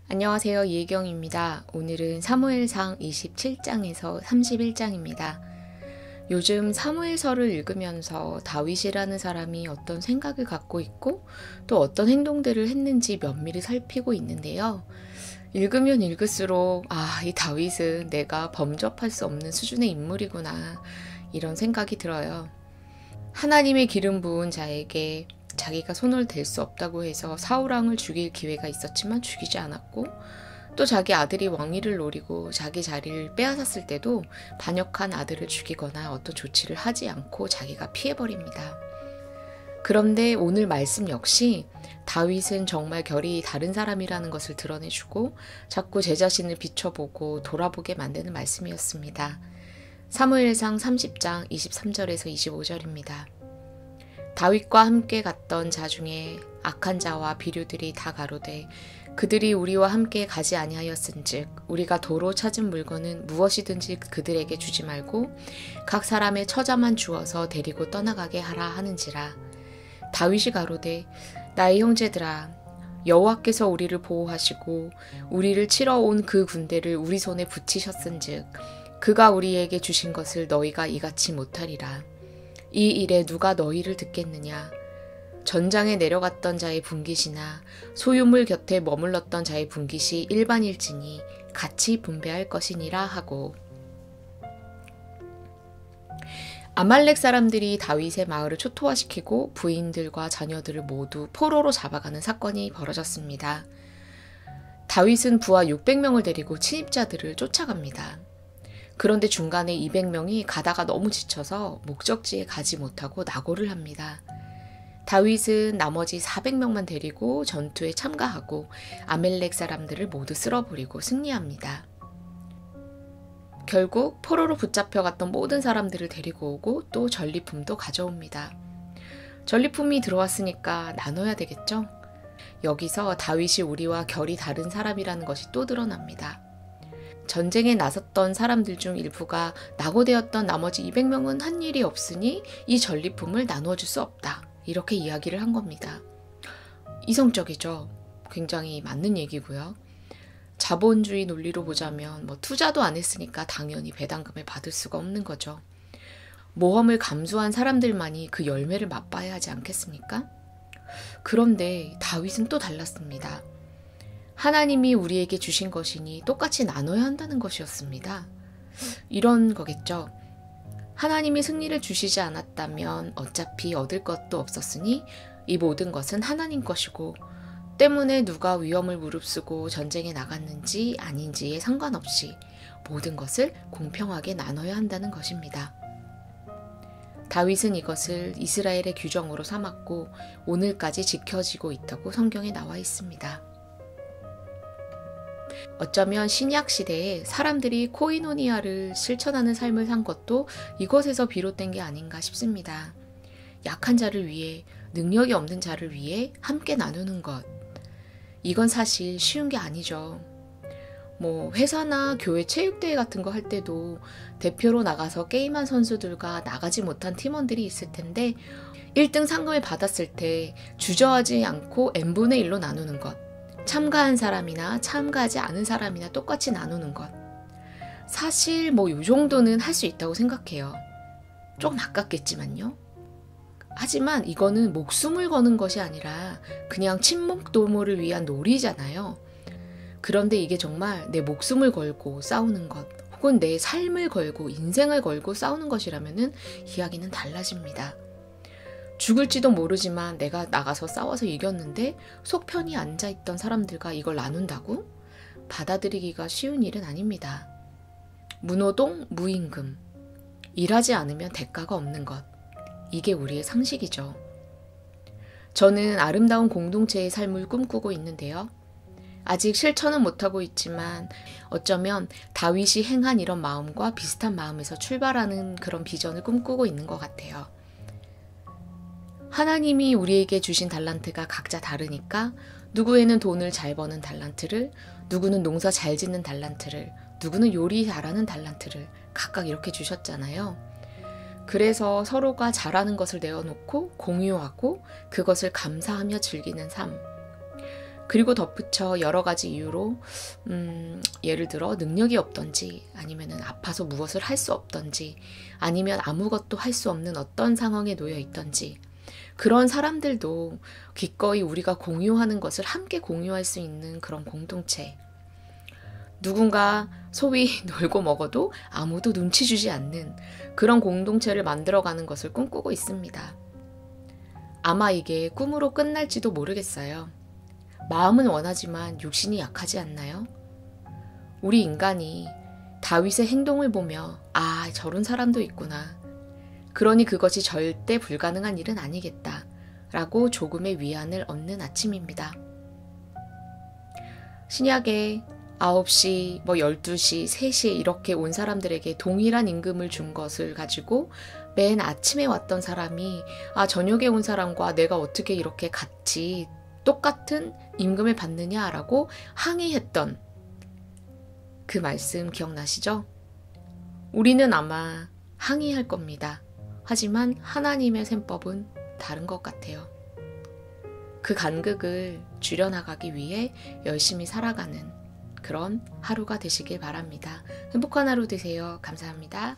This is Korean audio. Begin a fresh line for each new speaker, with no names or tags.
안녕하세요. 이혜경입니다. 오늘은 사무엘상 27장에서 31장입니다. 요즘 사무엘서를 읽으면서 다윗이라는 사람이 어떤 생각을 갖고 있고 또 어떤 행동들을 했는지 면밀히 살피고 있는데요. 읽으면 읽을수록 이 다윗은 내가 범접할 수 없는 수준의 인물이구나 이런 생각이 들어요. 하나님의 기름 부은 자에게 자기가 손을 댈 수 없다고 해서 사울왕을 죽일 기회가 있었지만 죽이지 않았고, 또 자기 아들이 왕위를 노리고 자기 자리를 빼앗았을 때도 반역한 아들을 죽이거나 어떤 조치를 하지 않고 자기가 피해버립니다. 그런데 오늘 말씀 역시 다윗은 정말 결이 다른 사람이라는 것을 드러내주고 자꾸 제 자신을 비춰보고 돌아보게 만드는 말씀이었습니다. 사무엘상 30장 23절에서 25절입니다. 다윗과 함께 갔던 자 중에 악한 자와 비류들이 다 가로되 그들이 우리와 함께 가지 아니하였은즉 우리가 도로 찾은 물건은 무엇이든지 그들에게 주지 말고 각 사람의 처자만 주어서 데리고 떠나가게 하라 하는지라. 다윗이 가로되 나의 형제들아, 여호와께서 우리를 보호하시고 우리를 치러 온 그 군대를 우리 손에 붙이셨은즉 그가 우리에게 주신 것을 너희가 이같이 못하리라. 이 일에 누가 너희를 듣겠느냐? 전장에 내려갔던 자의 분깃이나 소유물 곁에 머물렀던 자의 분깃이 일반일지니 같이 분배할 것이니라 하고. 아말렉 사람들이 다윗의 마을을 초토화시키고 부인들과 자녀들을 모두 포로로 잡아가는 사건이 벌어졌습니다. 다윗은 부하 600명을 데리고 침입자들을 쫓아갑니다. 그런데 중간에 200명이 가다가 너무 지쳐서 목적지에 가지 못하고 낙오를 합니다. 다윗은 나머지 400명만 데리고 전투에 참가하고 아멜렉 사람들을 모두 쓸어버리고 승리합니다. 결국 포로로 붙잡혀갔던 모든 사람들을 데리고 오고 또 전리품도 가져옵니다. 전리품이 들어왔으니까 나눠야 되겠죠? 여기서 다윗이 우리와 결이 다른 사람이라는 것이 또 드러납니다. 전쟁에 나섰던 사람들 중 일부가 낙오되었던 나머지 200명은 한 일이 없으니 이 전리품을 나누어 줄 수 없다. 이렇게 이야기를 한 겁니다. 이성적이죠. 굉장히 맞는 얘기고요. 자본주의 논리로 보자면 투자도 안 했으니까 당연히 배당금을 받을 수가 없는 거죠. 모험을 감수한 사람들만이 그 열매를 맛봐야 하지 않겠습니까? 그런데 다윗은 또 달랐습니다. 하나님이 우리에게 주신 것이니 똑같이 나눠야 한다는 것이었습니다. 이런 거겠죠. 하나님이 승리를 주시지 않았다면 어차피 얻을 것도 없었으니 이 모든 것은 하나님 것이고 때문에 누가 위험을 무릅쓰고 전쟁에 나갔는지 아닌지에 상관없이 모든 것을 공평하게 나눠야 한다는 것입니다. 다윗은 이것을 이스라엘의 규정으로 삼았고 오늘까지 지켜지고 있다고 성경에 나와 있습니다. 어쩌면 신약 시대에 사람들이 코이노니아를 실천하는 삶을 산 것도 이것에서 비롯된 게 아닌가 싶습니다. 약한 자를 위해, 능력이 없는 자를 위해 함께 나누는 것. 이건 사실 쉬운 게 아니죠. 회사나 교회 체육대회 같은 거 할 때도 대표로 나가서 게임한 선수들과 나가지 못한 팀원들이 있을 텐데 1등 상금을 받았을 때 주저하지 않고 n분의 1로 나누는 것. 참가한 사람이나 참가하지 않은 사람이나 똑같이 나누는 것. 사실 이 정도는 할 수 있다고 생각해요. 조금 아깝겠지만요. 하지만 이거는 목숨을 거는 것이 아니라 그냥 친목도모를 위한 놀이잖아요. 그런데 이게 정말 내 목숨을 걸고 싸우는 것, 혹은 내 삶을 걸고 인생을 걸고 싸우는 것이라면은 이야기는 달라집니다. 죽을지도 모르지만 내가 나가서 싸워서 이겼는데 속편히 앉아있던 사람들과 이걸 나눈다고? 받아들이기가 쉬운 일은 아닙니다. 무노동, 무임금. 일하지 않으면 대가가 없는 것. 이게 우리의 상식이죠. 저는 아름다운 공동체의 삶을 꿈꾸고 있는데요. 아직 실천은 못하고 있지만 어쩌면 다윗이 행한 이런 마음과 비슷한 마음에서 출발하는 그런 비전을 꿈꾸고 있는 것 같아요. 하나님이 우리에게 주신 달란트가 각자 다르니까 누구에는 돈을 잘 버는 달란트를, 누구는 농사 잘 짓는 달란트를, 누구는 요리 잘하는 달란트를 각각 이렇게 주셨잖아요. 그래서 서로가 잘하는 것을 내어놓고 공유하고 그것을 감사하며 즐기는 삶. 그리고 덧붙여 여러 가지 이유로 예를 들어 능력이 없던지, 아니면 아파서 무엇을 할 수 없던지, 아니면 아무것도 할 수 없는 어떤 상황에 놓여 있던지, 그런 사람들도 기꺼이 우리가 공유하는 것을 함께 공유할 수 있는 그런 공동체, 누군가 소위 놀고 먹어도 아무도 눈치 주지 않는 그런 공동체를 만들어가는 것을 꿈꾸고 있습니다. 아마 이게 꿈으로 끝날지도 모르겠어요. 마음은 원하지만 육신이 약하지 않나요? 우리 인간이 다윗의 행동을 보며 아, 저런 사람도 있구나. 그러니 그것이 절대 불가능한 일은 아니겠다. 라고 조금의 위안을 얻는 아침입니다. 신약에 9시, 12시, 3시에 이렇게 온 사람들에게 동일한 임금을 준 것을 가지고 맨 아침에 왔던 사람이 아, 저녁에 온 사람과 내가 어떻게 이렇게 같이 똑같은 임금을 받느냐라고 항의했던 그 말씀 기억나시죠? 우리는 아마 항의할 겁니다. 하지만 하나님의 셈법은 다른 것 같아요. 그 간극을 줄여나가기 위해 열심히 살아가는 그런 하루가 되시길 바랍니다. 행복한 하루 되세요. 감사합니다.